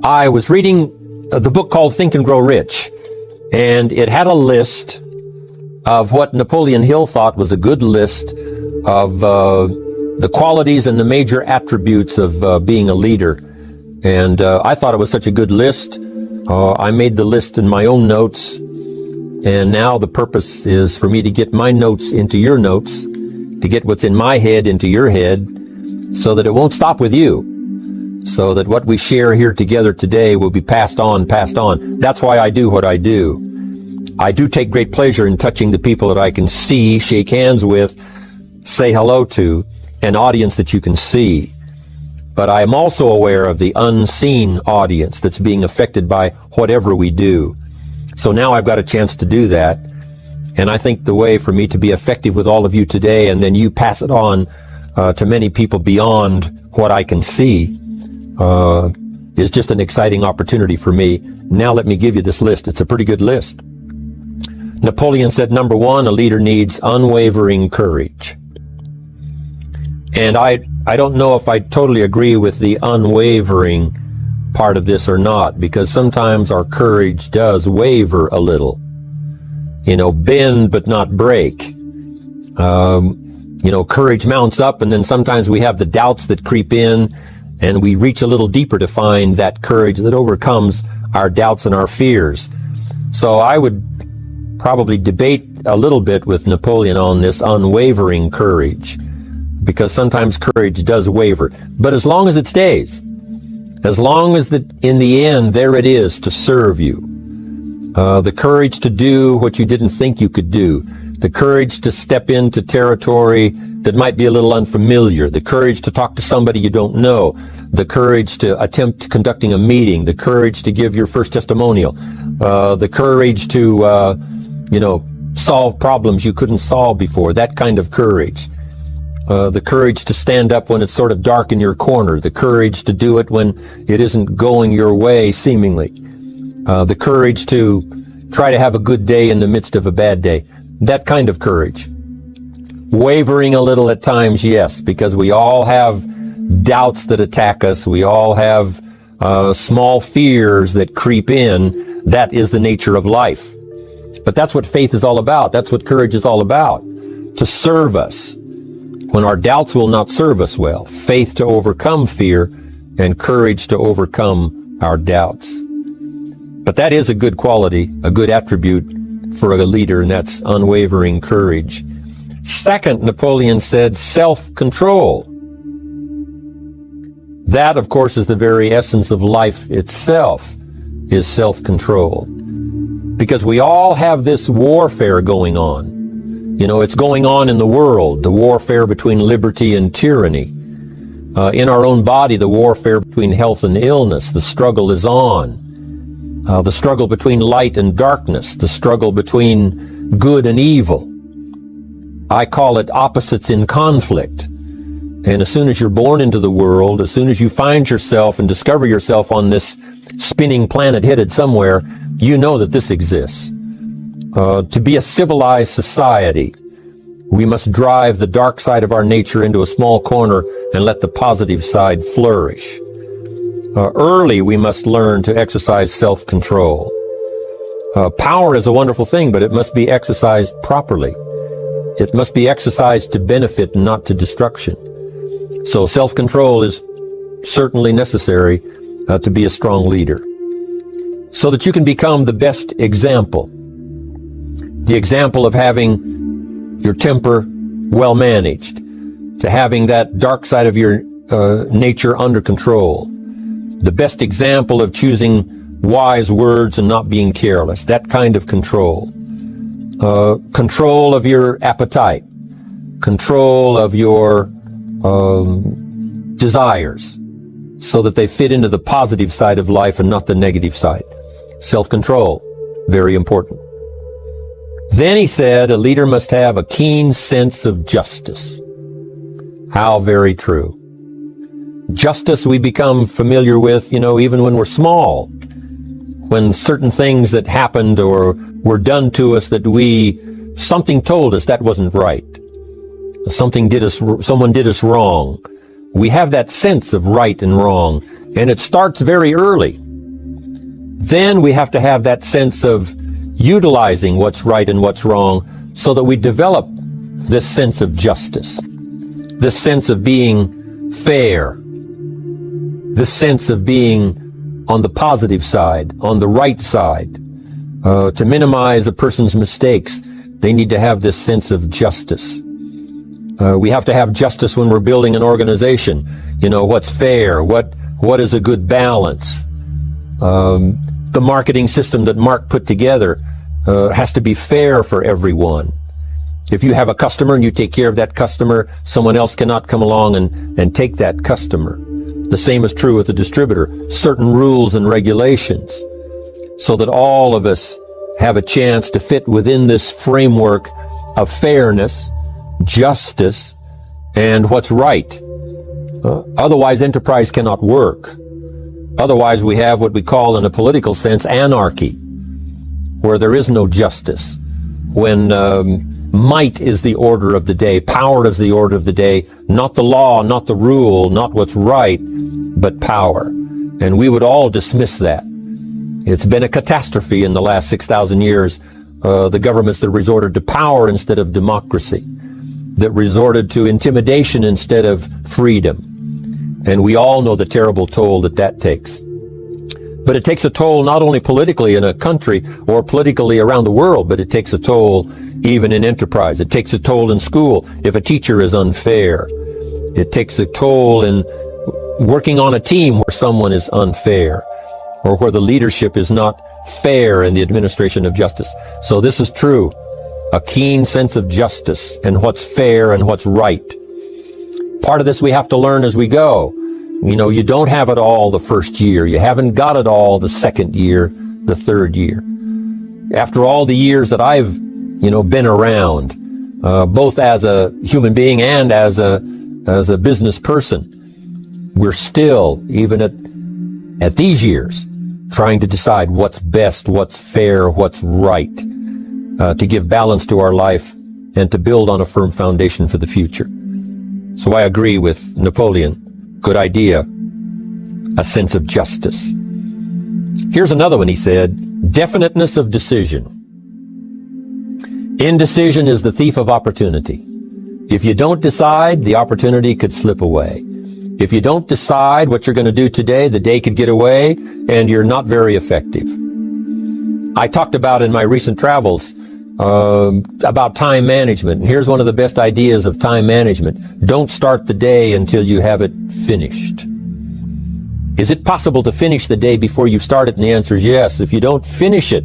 I was reading the book called Think and Grow Rich, and it had a list of what Napoleon Hill thought was a good list of the qualities and the major attributes of being a leader. And I thought it was such a good list. I made the list in my own notes, and now the purpose is for me to get my notes into your notes, to get what's in my head into your head, so that it won't stop with you, so that what we share here together today will be passed on. That's why I do what I do. I do take great pleasure in touching the people that I can see, shake hands with, say hello to, an audience that you can see. But I am also aware of the unseen audience that's being affected by whatever we do. So now I've got a chance to do that. And I think the way for me to be effective with all of you today, and then you pass it on to many people beyond what I can see, is just an exciting opportunity for me. Now let me give you this list. It's a pretty good list. Napoleon said, number one, a leader needs unwavering courage. And I don't know if I totally agree with the unwavering part of this or not, because sometimes our courage does waver a little. Bend but not break. Courage mounts up, and then sometimes we have the doubts that creep in, and we reach a little deeper to find that courage that overcomes our doubts and our fears. So I would probably debate a little bit with Napoleon on this unwavering courage, because sometimes courage does waver. But as long as it stays, as long as in the end there it is to serve you, the courage to do what you didn't think you could do, the courage to step into territory that might be a little unfamiliar, the courage to talk to somebody you don't know, the courage to attempt conducting a meeting, the courage to give your first testimonial, the courage to, solve problems you couldn't solve before, that kind of courage. The courage to stand up when it's sort of dark in your corner, the courage to do it when it isn't going your way, seemingly, the courage to try to have a good day in the midst of a bad day, that kind of courage. Wavering a little at times, yes, because we all have doubts that attack us. We all have small fears that creep in. That is the nature of life. But that's what faith is all about. That's what courage is all about, to serve us when our doubts will not serve us well. Faith to overcome fear, and courage to overcome our doubts. But that is a good quality, a good attribute for a leader, and that's unwavering courage. Second, Napoleon said self-control. That, of course, is the very essence of life itself, is self-control. Because we all have this warfare going on. It's going on in the world, the warfare between liberty and tyranny. In our own body, the warfare between health and illness, the struggle is on. The struggle between light and darkness, the struggle between good and evil. I call it opposites in conflict. And as soon as you're born into the world, as soon as you find yourself and discover yourself on this spinning planet headed somewhere, you know that this exists. To be a civilized society, we must drive the dark side of our nature into a small corner and let the positive side flourish. Early, we must learn to exercise self-control. Power is a wonderful thing, but it must be exercised properly. It must be exercised to benefit and not to destruction. So self-control is certainly necessary to be a strong leader, so that you can become the best example. The example of having your temper well managed, to having that dark side of your nature under control. The best example of choosing wise words and not being careless, that kind of control. Control of your appetite, control of your desires, so that they fit into the positive side of life and not the negative side. Self-control, very important. Then he said, a leader must have a keen sense of justice. How very true. Justice we become familiar with, even when we're small. When certain things that happened or were done to us that something told us that wasn't right. Someone did us wrong. We have that sense of right and wrong, and it starts very early. Then we have to have that sense of utilizing what's right and what's wrong so that we develop this sense of justice, this sense of being fair, this sense of being on the positive side, on the right side. To minimize a person's mistakes, they need to have this sense of justice. We have to have justice when we're building an organization. You know, what's fair, what is a good balance. The marketing system that Mark put together has to be fair for everyone. If you have a customer and you take care of that customer, someone else cannot come along and take that customer. The same is true with the distributor. Certain rules and regulations so that all of us have a chance to fit within this framework of fairness, justice, and what's right. Otherwise, enterprise cannot work. Otherwise, we have what we call, in a political sense, anarchy, where there is no justice, when might is the order of the day, power is the order of the day, not the law, not the rule, not what's right, but power. And we would all dismiss that. It's been a catastrophe in the last 6,000 years, the governments that resorted to power instead of democracy, that resorted to intimidation instead of freedom. And we all know the terrible toll that takes. But it takes a toll not only politically in a country or politically around the world, but it takes a toll even in enterprise. It takes a toll in school if a teacher is unfair. It takes a toll in working on a team where someone is unfair, or where the leadership is not fair in the administration of justice. So this is true. A keen sense of justice and what's fair and what's right. Part of this we have to learn as we go. You know, you don't have it all the first year. You haven't got it all the second year, the third year. After all the years that I've, been around, both as a human being and as a business person, we're still, even at these years, trying to decide what's best, what's fair, what's right, to give balance to our life and to build on a firm foundation for the future. So I agree with Napoleon. Good idea. A sense of justice. Here's another one, he said. Definiteness of decision. Indecision is the thief of opportunity. If you don't decide, the opportunity could slip away. If you don't decide what you're going to do today, the day could get away and you're not very effective. I talked about in my recent travels about time management. And here's one of the best ideas of time management. Don't start the day until you have it finished. Is it possible to finish the day before you start it? And the answer is yes. If you don't finish it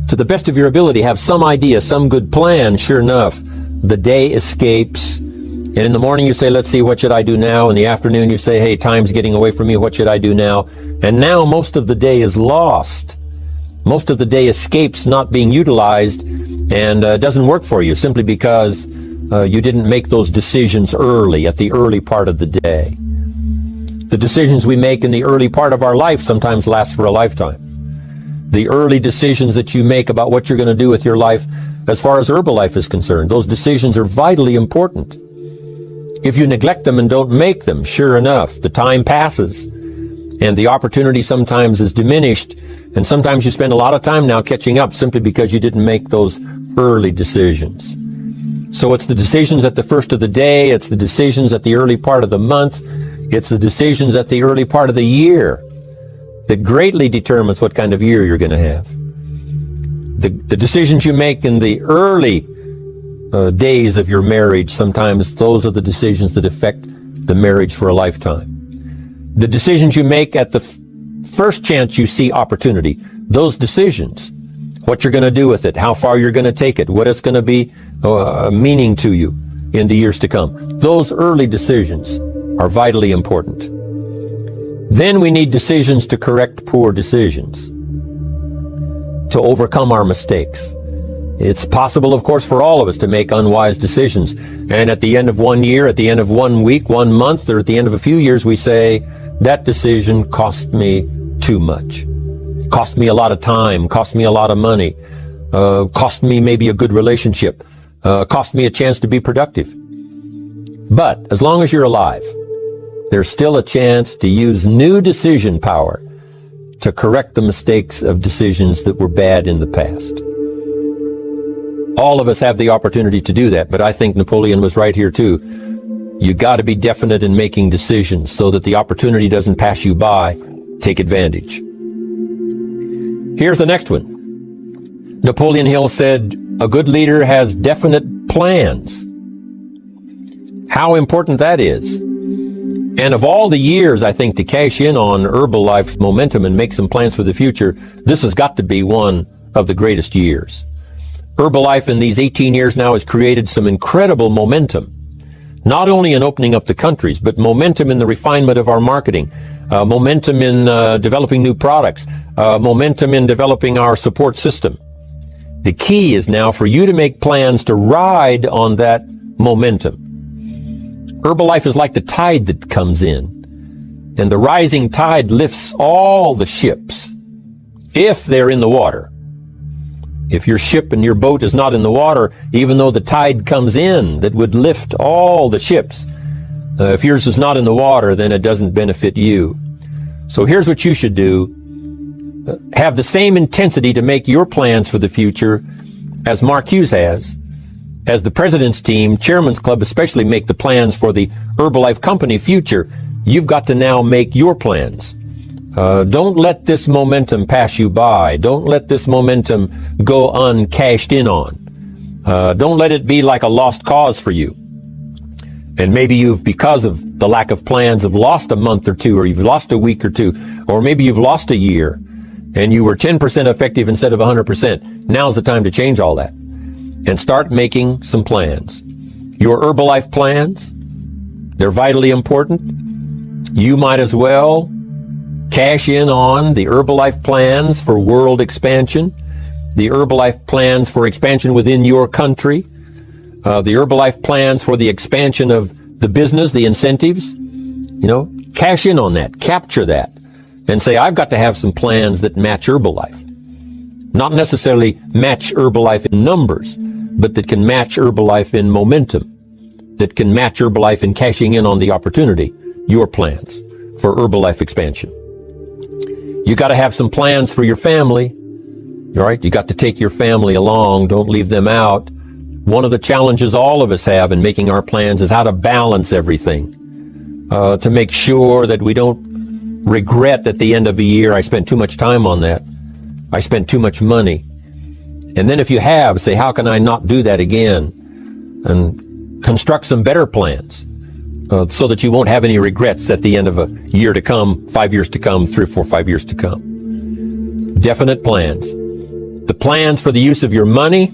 to the best of your ability, have some idea, some good plan, sure enough, the day escapes. And in the morning you say, let's see, what should I do now? In the afternoon you say, hey, time's getting away from me, what should I do now? And now most of the day is lost. Most of the day escapes not being utilized and doesn't work for you simply because you didn't make those decisions early, at the early part of the day. The decisions we make in the early part of our life sometimes last for a lifetime. The early decisions that you make about what you're going to do with your life as far as Herbalife is concerned, those decisions are vitally important. If you neglect them and don't make them, sure enough, the time passes and the opportunity sometimes is diminished. And sometimes you spend a lot of time now catching up simply because you didn't make those early decisions. So it's the decisions at the first of the day, it's the decisions at the early part of the month, it's the decisions at the early part of the year that greatly determines what kind of year you're going to have. The decisions you make in the early days of your marriage, sometimes those are the decisions that affect the marriage for a lifetime. The decisions you make at the first chance you see opportunity, those decisions, what you're going to do with it, how far you're going to take it, what it's going to be meaning to you in the years to come. Those early decisions are vitally important. Then we need decisions to correct poor decisions, to overcome our mistakes. It's possible, of course, for all of us to make unwise decisions. And at the end of 1 year, at the end of 1 week, 1 month, or at the end of a few years, we say, that decision cost me too much. Cost me a lot of time, cost me a lot of money, cost me maybe a good relationship, cost me a chance to be productive. But as long as you're alive, there's still a chance to use new decision power to correct the mistakes of decisions that were bad in the past. All of us have the opportunity to do that, but I think Napoleon was right here too. You got to be definite in making decisions so that the opportunity doesn't pass you by. Take advantage. Here's the next one. Napoleon Hill said, a good leader has definite plans. How important that is. And of all the years, I think, to cash in on Herbalife's momentum and make some plans for the future, this has got to be one of the greatest years. Herbalife in these 18 years now has created some incredible momentum, not only in opening up the countries, but momentum in the refinement of our marketing, momentum in developing new products, momentum in developing our support system. The key is now for you to make plans to ride on that momentum. Herbalife is like the tide that comes in, and the rising tide lifts all the ships, if they're in the water. If your ship and your boat is not in the water, even though the tide comes in that would lift all the ships, if yours is not in the water, then it doesn't benefit you. So here's what you should do. Have the same intensity to make your plans for the future as Mark Hughes has. As the President's Team, Chairman's Club especially, make the plans for the Herbalife Company future, you've got to now make your plans. Don't let this momentum pass you by. Don't let this momentum go uncashed in on. Don't let it be like a lost cause for you. And maybe you've, because of the lack of plans, have lost a month or two, or you've lost a week or two, or maybe you've lost a year, and you were 10% effective instead of 100%. Now's the time to change all that and start making some plans. Your Herbalife plans, they're vitally important. You might as well cash in on the Herbalife plans for world expansion, the Herbalife plans for expansion within your country, the Herbalife plans for the expansion of the business, the incentives. Cash in on that, capture that, and say, I've got to have some plans that match Herbalife. Not necessarily match Herbalife in numbers, but that can match Herbalife in momentum, that can match Herbalife in cashing in on the opportunity, your plans for Herbalife expansion. You got to have some plans for your family. All right? You got to take your family along. Don't leave them out. One of the challenges all of us have in making our plans is how to balance everything, to make sure that we don't regret at the end of the year, I spent too much time on that. I spent too much money. And then if you have, say, how can I not do that again? And construct some better plans so that you won't have any regrets at the end of a year to come, 5 years to come, 3 or 4, 5 years to come. Definite plans. The plans for the use of your money.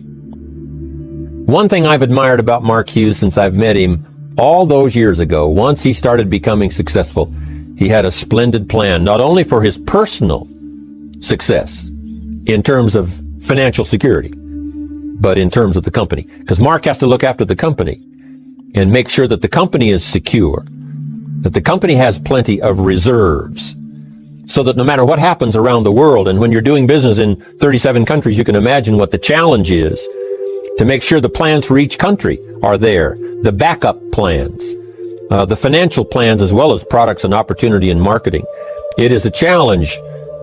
One thing I've admired about Mark Hughes since I've met him all those years ago, once he started becoming successful, he had a splendid plan, not only for his personal success in terms of financial security, but in terms of the company. Because Mark has to look after the company and make sure that the company is secure, that the company has plenty of reserves, so that no matter what happens around the world, and when you're doing business in 37 countries, you can imagine what the challenge is to make sure the plans for each country are there, the backup plans, the financial plans, as well as products and opportunity and marketing. It is a challenge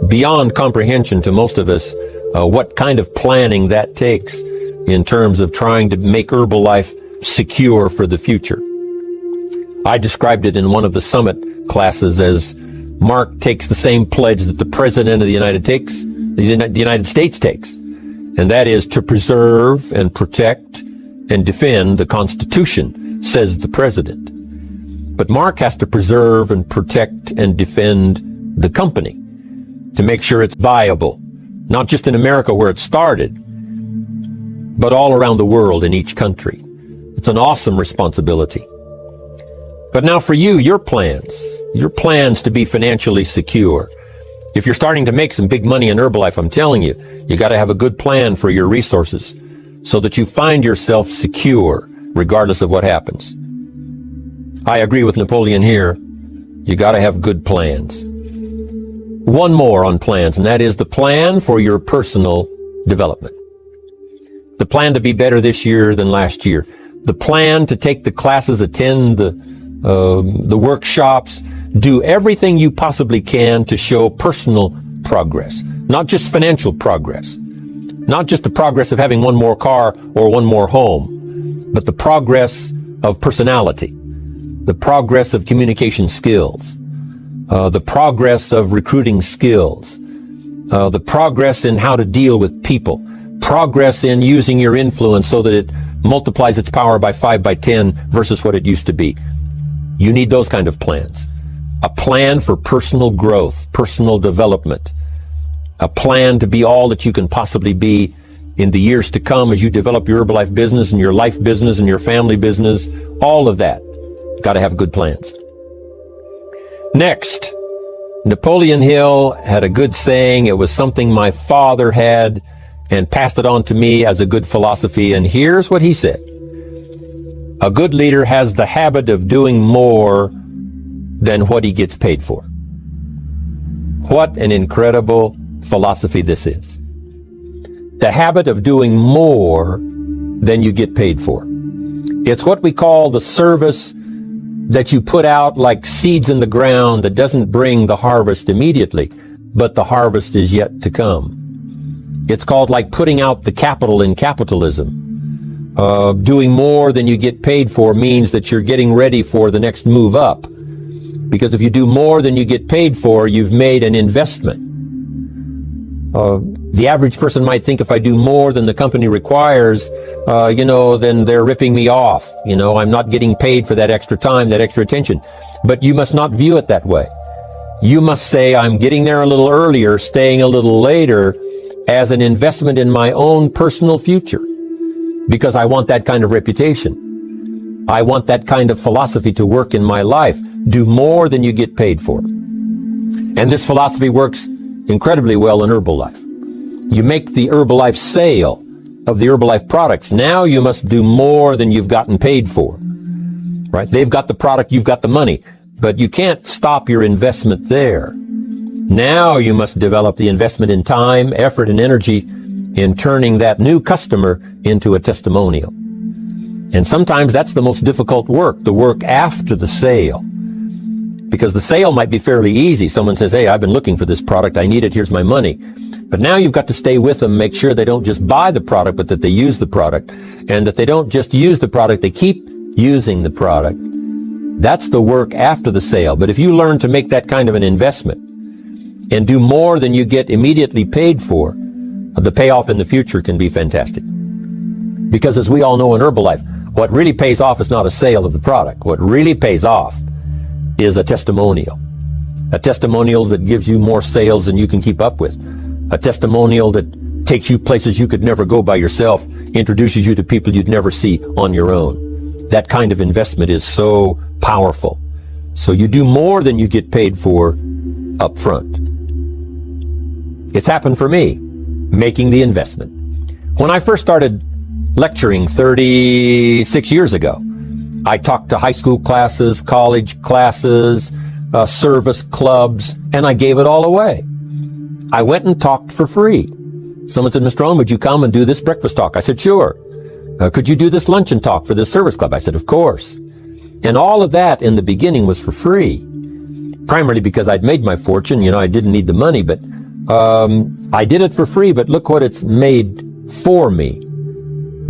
beyond comprehension to most of us, what kind of planning that takes in terms of trying to make Herbalife secure for the future. I described it in one of the summit classes as Mark takes the same pledge that the President of the United States takes, and that is to preserve and protect and defend the Constitution, says the President. But Mark has to preserve and protect and defend the company to make sure it's viable, not just in America where it started, but all around the world in each country. It's an awesome responsibility. But now for you, your plans to be financially secure. If you're starting to make some big money in Herbalife, I'm telling you, you got to have a good plan for your resources so that you find yourself secure regardless of what happens. I agree with Napoleon here. You got to have good plans. One more on plans, and that is the plan for your personal development. The plan to be better this year than last year. The plan to take the classes, attend the workshops, do everything you possibly can to show personal progress, not just financial progress, not just the progress of having one more car or one more home, but the progress of personality, the progress of communication skills, the progress of recruiting skills, the progress in how to deal with people, progress in using your influence so that it multiplies its power by 5 by 10 versus what it used to be. You need those kind of plans. A plan for personal growth, personal development, a plan to be all that you can possibly be in the years to come as you develop your Herbalife business and your life business and your family business, all of that. Got to have good plans. Next, Napoleon Hill had a good saying. It was something my father had and passed it on to me as a good philosophy. And here's what he said. A good leader has the habit of doing more than what he gets paid for. What an incredible philosophy this is. The habit of doing more than you get paid for. It's what we call the service that you put out like seeds in the ground that doesn't bring the harvest immediately, but the harvest is yet to come. It's called like putting out the capital in capitalism. Doing more than you get paid for means that you're getting ready for the next move up. Because if you do more than you get paid for, you've made an investment. The average person might think if I do more than the company requires, then they're ripping me off. I'm not getting paid for that extra time, that extra attention. But you must not view it that way. You must say, I'm getting there a little earlier, staying a little later, as an investment in my own personal future. Because I want that kind of reputation. I want that kind of philosophy to work in my life. Do more than you get paid for. And this philosophy works incredibly well in Herbalife. You make the Herbalife sale of the Herbalife products. Now you must do more than you've gotten paid for. Right? They've got the product, you've got the money. But you can't stop your investment there. Now you must develop the investment in time, effort, and energy in turning that new customer into a testimonial. And sometimes that's the most difficult work, the work after the sale. Because the sale might be fairly easy. Someone says, hey, I've been looking for this product, I need it, here's my money. But now you've got to stay with them, make sure they don't just buy the product, but that they use the product. And that they don't just use the product, they keep using the product. That's the work after the sale. But if you learn to make that kind of an investment and do more than you get immediately paid for, the payoff in the future can be fantastic. Because as we all know in Herbalife, what really pays off is not a sale of the product. What really pays off is a testimonial. A testimonial that gives you more sales than you can keep up with. A testimonial that takes you places you could never go by yourself, introduces you to people you'd never see on your own. That kind of investment is so powerful. So you do more than you get paid for up front. It's happened for me, making the investment. When I first started lecturing 36 years ago, I talked to high school classes, college classes, service clubs, and I gave it all away. I went and talked for free. Someone said, Mr. Rohn, would you come and do this breakfast talk? I said, sure. Could you do this luncheon talk for this service club? I said, of course. And all of that in the beginning was for free. Primarily because I'd made my fortune. I didn't need the money, but I did it for free. But look what it's made for me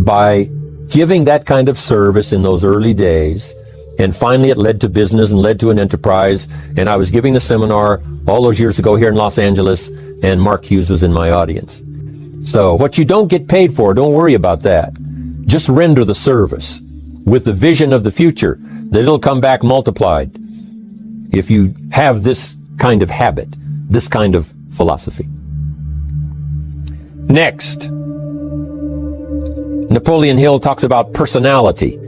by giving that kind of service in those early days. And finally it led to business and led to an enterprise. And I was giving the seminar all those years ago here in Los Angeles, and Mark Hughes was in my audience. So what you don't get paid for, don't worry about that. Just render the service with the vision of the future that it'll come back multiplied if you have this kind of habit, this kind of philosophy. Next, Napoleon Hill talks about personality.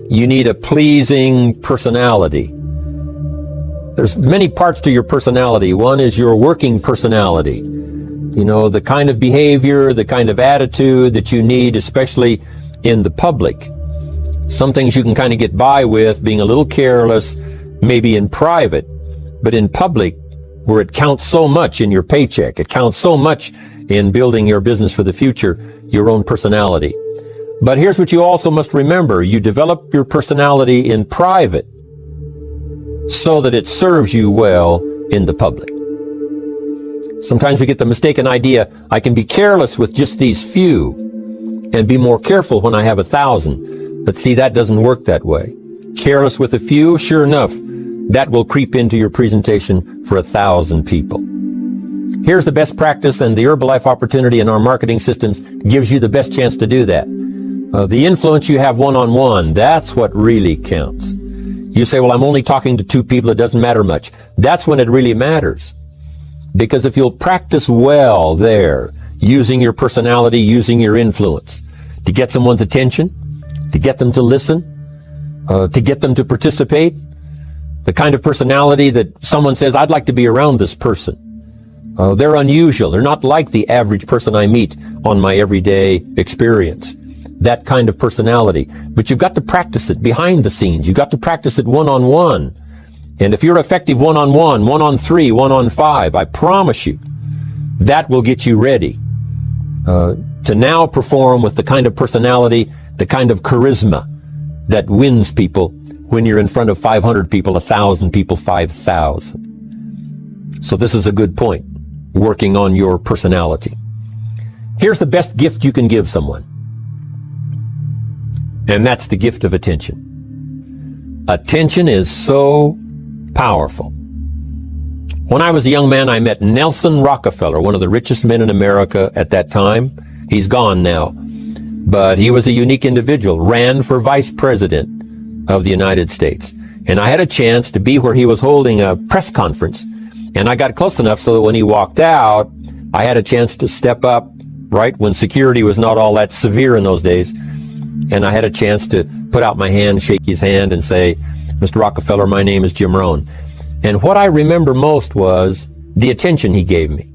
You need a pleasing personality. There's many parts to your personality. One is your working personality. The kind of behavior, the kind of attitude that you need, especially in the public. Some things you can kind of get by with, being a little careless, maybe in private, but in public, where it counts so much in your paycheck, it counts so much in building your business for the future, your own personality. But here's what you also must remember. You develop your personality in private so that it serves you well in the public. Sometimes we get the mistaken idea, I can be careless with just these few and be more careful when I have 1,000. But see, that doesn't work that way. Careless with a few, sure enough, that will creep into your presentation for 1,000 people. Here's the best practice, and the Herbalife opportunity in our marketing systems gives you the best chance to do that. The influence you have one-on-one, that's what really counts. You say, well, I'm only talking to 2 people, it doesn't matter much. That's when it really matters. Because if you'll practice well there, using your personality, using your influence, to get someone's attention, to get them to listen, to get them to participate, the kind of personality that someone says, I'd like to be around this person. They're unusual. They're not like the average person I meet on my everyday experience. That kind of personality. But you've got to practice it behind the scenes. You've got to practice it one-on-one. And if you're effective one-on-one, 1-on-3, 1-on-5, I promise you, that will get you ready to now perform with the kind of personality, the kind of charisma that wins people when you're in front of 500 people, 1,000 people, 5,000. So this is a good point, working on your personality. Here's the best gift you can give someone. And that's the gift of attention. Attention is so powerful. When I was a young man, I met Nelson Rockefeller, one of the richest men in America at that time. He's gone now. But he was a unique individual, ran for vice president of the United States. And I had a chance to be where he was holding a press conference. And I got close enough so that when he walked out, I had a chance to step up, right, when security was not all that severe in those days. And I had a chance to put out my hand, shake his hand, and say, Mr. Rockefeller, my name is Jim Rohn. And what I remember most was the attention he gave me.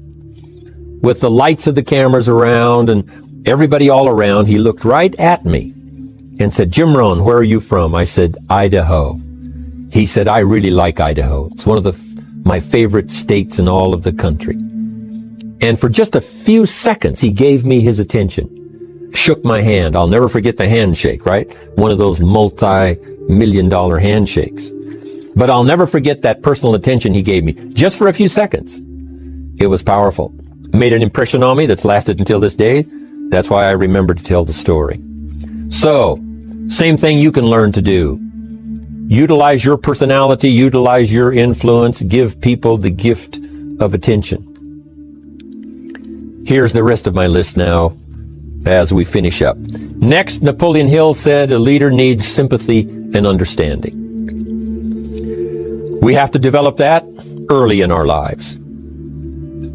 With the lights of the cameras around and everybody all around, he looked right at me and said, Jim Rohn, where are you from? I said, Idaho. He said, I really like Idaho. It's one of my favorite states in all of the country. And for just a few seconds, he gave me his attention. Shook my hand. I'll never forget the handshake, right? One of those multi-million-dollar handshakes. But I'll never forget that personal attention he gave me, just for a few seconds. It was powerful. Made an impression on me that's lasted until this day. That's why I remember to tell the story. So, same thing you can learn to do. Utilize your personality, utilize your influence, give people the gift of attention. Here's the rest of my list now as we finish up. Next, Napoleon Hill said a leader needs sympathy and understanding. We have to develop that early in our lives.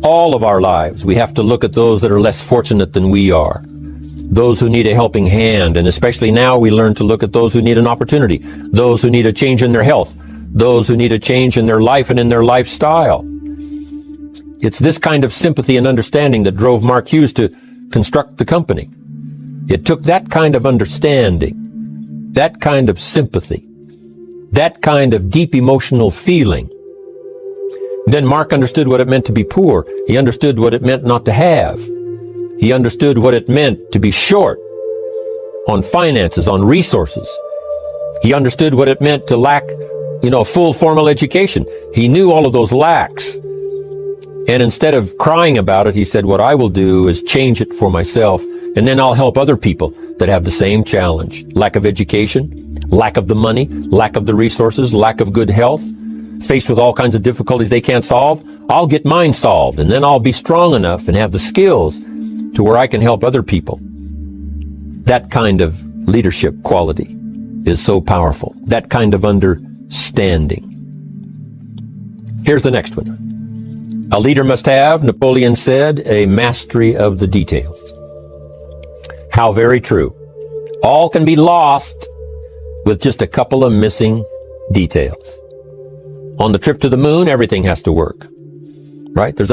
All of our lives, we have to look at those that are less fortunate than we are. Those who need a helping hand, and especially now we learn to look at those who need an opportunity, those who need a change in their health, those who need a change in their life and in their lifestyle. It's this kind of sympathy and understanding that drove Mark Hughes to construct the company. It took that kind of understanding, that kind of sympathy, that kind of deep emotional feeling. Then Mark understood what it meant to be poor. He understood what it meant not to have. He understood what it meant to be short on finances, on resources. He understood what it meant to lack, full formal education. He knew all of those lacks. And instead of crying about it, he said, what I will do is change it for myself, and then I'll help other people that have the same challenge. Lack of education, lack of the money, lack of the resources, lack of good health, faced with all kinds of difficulties they can't solve. I'll get mine solved, and then I'll be strong enough and have the skills to where I can help other people. That kind of leadership quality is so powerful. That kind of understanding. Here's the next one. A leader must have, Napoleon said, a mastery of the details. How very true. All can be lost with just a couple of missing details. On the trip to the moon, everything has to work. Right? There's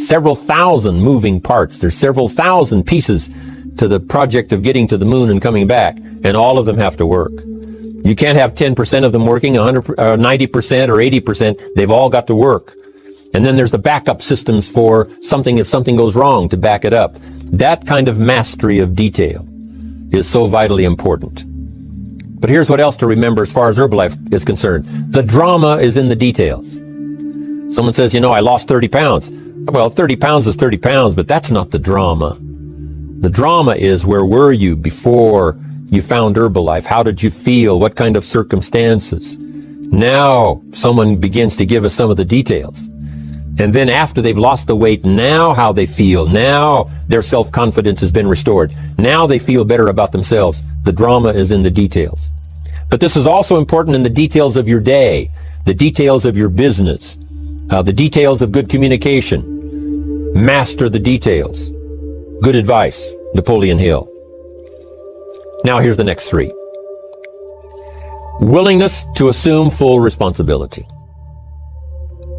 several thousand moving parts. There's several thousand pieces to the project of getting to the moon and coming back, and all of them have to work. You can't have 10% of them working, 90% or 80%. They've all got to work. And then there's the backup systems for something if something goes wrong to back it up. That kind of mastery of detail is so vitally important. But here's what else to remember as far as Herbalife is concerned. The drama is in the details. Someone says, I lost 30 pounds. Well, 30 pounds is 30 pounds, but that's not the drama. The drama is, where were you before you found Herbalife? How did you feel? What kind of circumstances? Now someone begins to give us some of the details. And then after they've lost the weight, now how they feel. Now their self-confidence has been restored. Now they feel better about themselves. The drama is in the details. But this is also important in the details of your day, the details of your business, the details of good communication. Master the details. Good advice, Napoleon Hill. Now here's the next three. Willingness to assume full responsibility.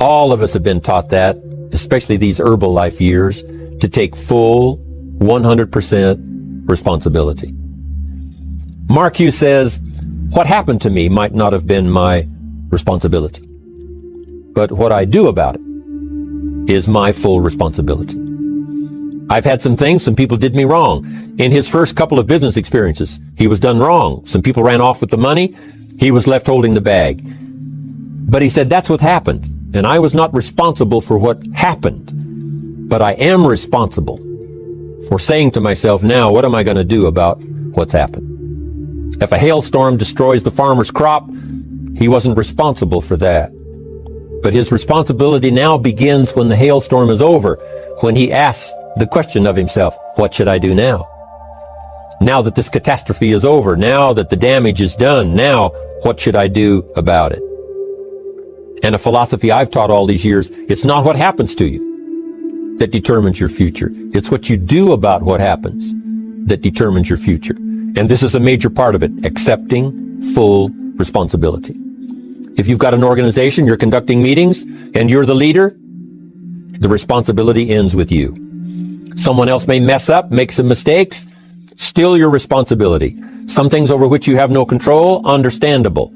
All of us have been taught that, especially these Herbalife years, to take full 100% responsibility. Mark Hughes says, what happened to me might not have been my responsibility, but what I do about it is my full responsibility. I've had some things, some people did me wrong. In his first couple of business experiences, he was done wrong. Some people ran off with the money. He was left holding the bag. But he said, that's what happened. And I was not responsible for what happened. But I am responsible for saying to myself, now, what am I going to do about what's happened? If a hailstorm destroys the farmer's crop, he wasn't responsible for that. But his responsibility now begins when the hailstorm is over, when he asks the question of himself, what should I do now? Now that this catastrophe is over, now that the damage is done, now what should I do about it? And a philosophy I've taught all these years, it's not what happens to you that determines your future. It's what you do about what happens that determines your future. And this is a major part of it, accepting full responsibility. If you've got an organization, you're conducting meetings, and you're the leader, the responsibility ends with you. Someone else may mess up, make some mistakes, still your responsibility. Some things over which you have no control, understandable.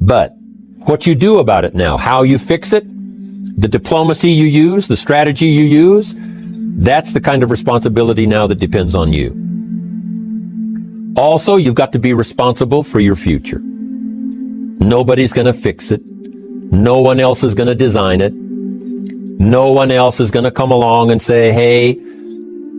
But what you do about it now, how you fix it, the diplomacy you use, the strategy you use, that's the kind of responsibility now that depends on you. Also, you've got to be responsible for your future. Nobody's going to fix it. No one else is going to design it. No one else is going to come along and say, hey,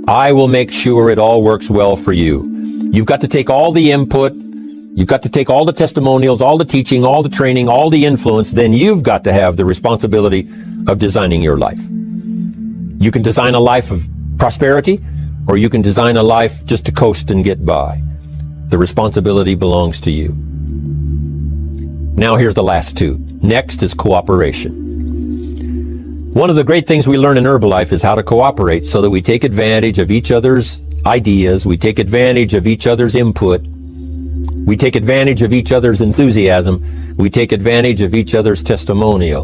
I will make sure it all works well for you. You've got to take all the input. You've got to take all the testimonials, all the teaching, all the training, all the influence. Then you've got to have the responsibility of designing your life. You can design a life of prosperity, or you can design a life just to coast and get by. The responsibility belongs to you. Now here's the last two. Next is cooperation. One of the great things we learn in Herbalife is how to cooperate so that we take advantage of each other's ideas, we take advantage of each other's input, we take advantage of each other's enthusiasm, we take advantage of each other's testimonial,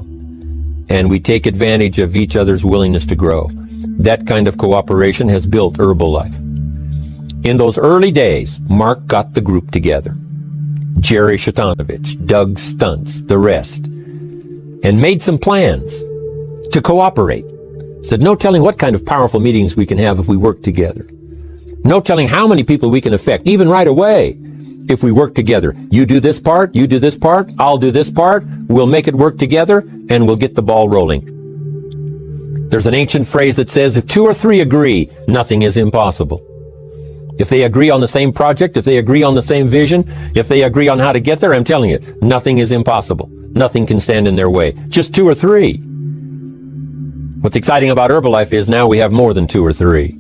and we take advantage of each other's willingness to grow. That kind of cooperation has built Herbalife. In those early days, Mark got the group together. Jerry Shatanovich, Doug Stuntz, the rest, and made some plans to cooperate. Said, no telling what kind of powerful meetings we can have if we work together. No telling how many people we can affect, even right away, if we work together. You do this part, you do this part, I'll do this part, we'll make it work together, and we'll get the ball rolling. There's an ancient phrase that says, if two or three agree, nothing is impossible. If they agree on the same project, if they agree on the same vision, if they agree on how to get there, I'm telling you, nothing is impossible. Nothing can stand in their way. Just two or three. What's exciting about Herbalife is now we have more than two or three.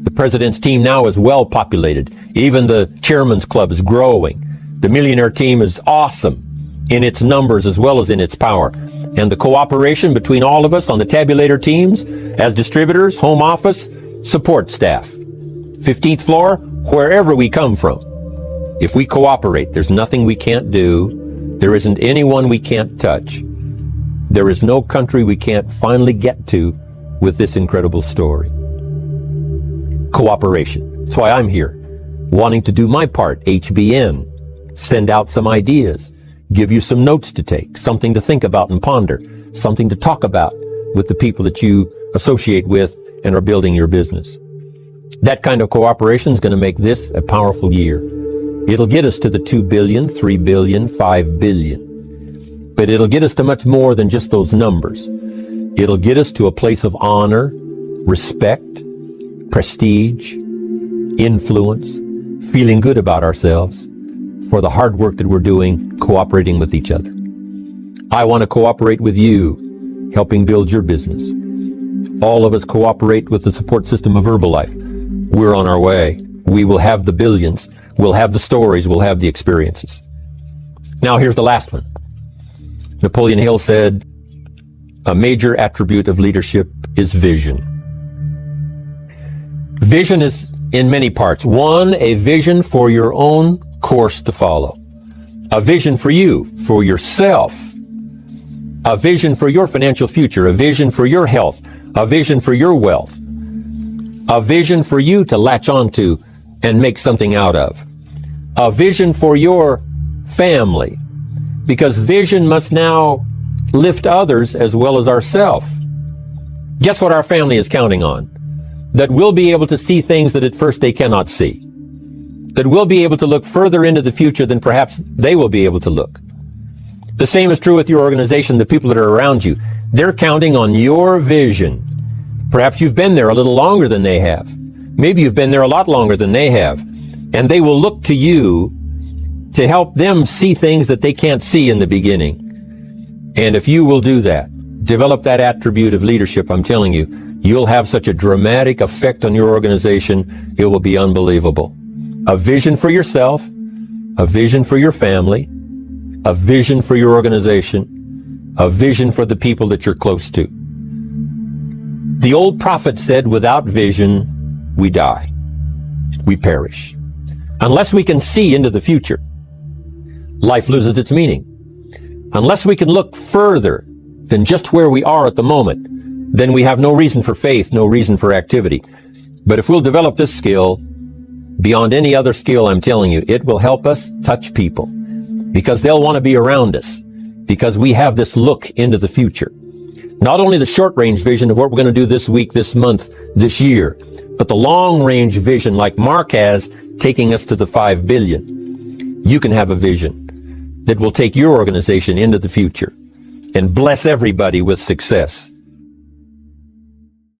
The president's team now is well populated. Even the chairman's club is growing. The millionaire team is awesome in its numbers as well as in its power. And the cooperation between all of us on the tabulator teams, as distributors, home office, support staff, 15th floor, wherever we come from. If we cooperate, there's nothing we can't do. There isn't anyone we can't touch. There is no country we can't finally get to with this incredible story. Cooperation. That's why I'm here, wanting to do my part, HBN, send out some ideas, give you some notes to take, something to think about and ponder, something to talk about with the people that you associate with and are building your business. That kind of cooperation is going to make this a powerful year. It'll get us to the 2 billion, 3 billion, 5 billion. But it'll get us to much more than just those numbers. It'll get us to a place of honor, respect, prestige, influence, feeling good about ourselves for the hard work that we're doing, cooperating with each other. I want to cooperate with you, helping build your business. All of us cooperate with the support system of Herbalife. We're on our way. We will have the billions. We'll have the stories. We'll have the experiences. Now here's the last one. Napoleon Hill said, a major attribute of leadership is vision. Vision is in many parts. One, a vision for your own course to follow. A vision for you, for yourself. A vision for your financial future. A vision for your health. A vision for your wealth. A vision for you to latch onto and make something out of. A vision for your family. Because vision must now lift others as well as ourselves. Guess what our family is counting on? That we'll be able to see things that at first they cannot see. That we'll be able to look further into the future than perhaps they will be able to look. The same is true with your organization, the people that are around you. They're counting on your vision. Perhaps you've been there a little longer than they have. Maybe you've been there a lot longer than they have. And they will look to you to help them see things that they can't see in the beginning. And if you will do that, develop that attribute of leadership, I'm telling you, you'll have such a dramatic effect on your organization, it will be unbelievable. A vision for yourself, a vision for your family, a vision for your organization, a vision for the people that you're close to. The old prophet said, without vision, we die. We perish. Unless we can see into the future, life loses its meaning. Unless we can look further than just where we are at the moment, then we have no reason for faith, no reason for activity. But if we'll develop this skill, beyond any other skill, I'm telling you, it will help us touch people because they'll want to be around us because we have this look into the future. Not only the short-range vision of what we're going to do this week, this month, this year, but the long-range vision like Mark has, taking us to the 5 billion. You can have a vision that will take your organization into the future and bless everybody with success.